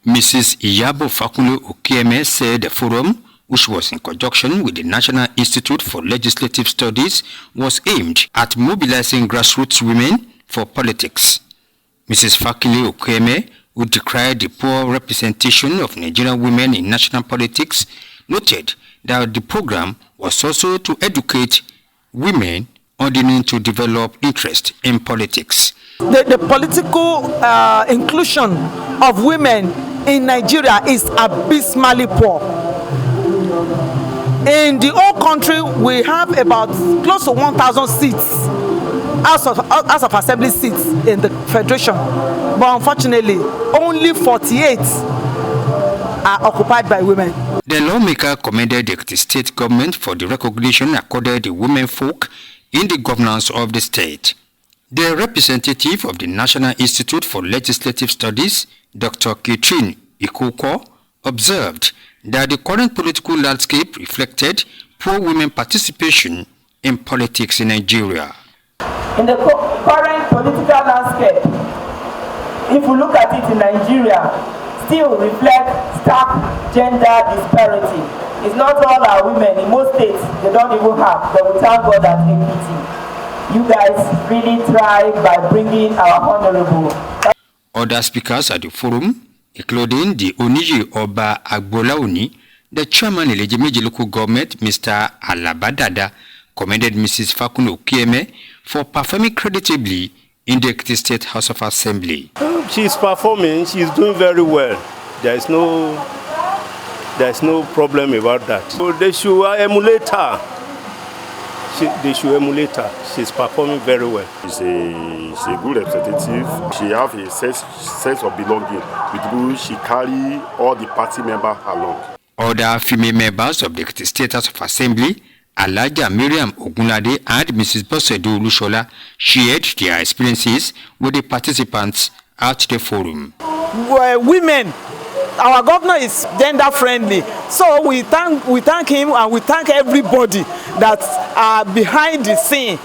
Mrs. Iyabo Fakunle-Okieme said the forum, which was in conjunction with the National Institute for Legislative Studies, was aimed at mobilizing grassroots women for politics. Mrs. Fakunle-Okieme, who decried the poor representation of Nigerian women in national politics, noted that the program was also to educate women on the need to develop interest in politics. The political inclusion of women in Nigeria is abysmally poor. In the whole country, we have about close to 1,000 seats, House of Assembly seats in the Federation, but unfortunately, only 48 are occupied by women. The lawmaker commended the state government for the recognition accorded the women folk in the governance of the state. The representative of the National Institute for Legislative Studies, Dr. Catherine Ikoko, observed that the current political landscape reflected poor women participation in politics in Nigeria. In the current political landscape, if we look at it in Nigeria, still reflect stark gender disparity. It's not all our women. In most states, they don't even have, but we thank God that APT. You guys really thrive by bringing our honorable. Other speakers at the forum, including the Oniji Oba Agbolaoni, the chairman of the local government, Mr. Alabadada, commended Mrs. Fakunle-Okieme for performing creditably in the State House of Assembly. She's performing, she's doing very well. There's no problem about that. So they should emulate her. They should emulate her. She's performing very well. She's a good representative. She has a sense of belonging with who she carry all the party members along. Other female members of the State House of Assembly, Alaja Miriam Ogunlade and Mrs. Bosedu Lushola, shared their experiences with the participants at the forum. Women, our governor is gender friendly, so we thank him and we thank everybody that are behind the scene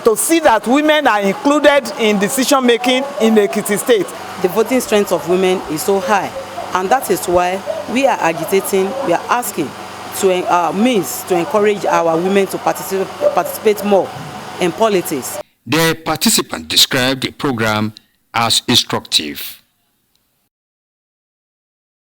to see that women are included in decision making in the Ekiti State. The voting strength of women is so high, and that is why we are agitating, we are asking to means to encourage our women to participate more in politics. The participants described the program as instructive.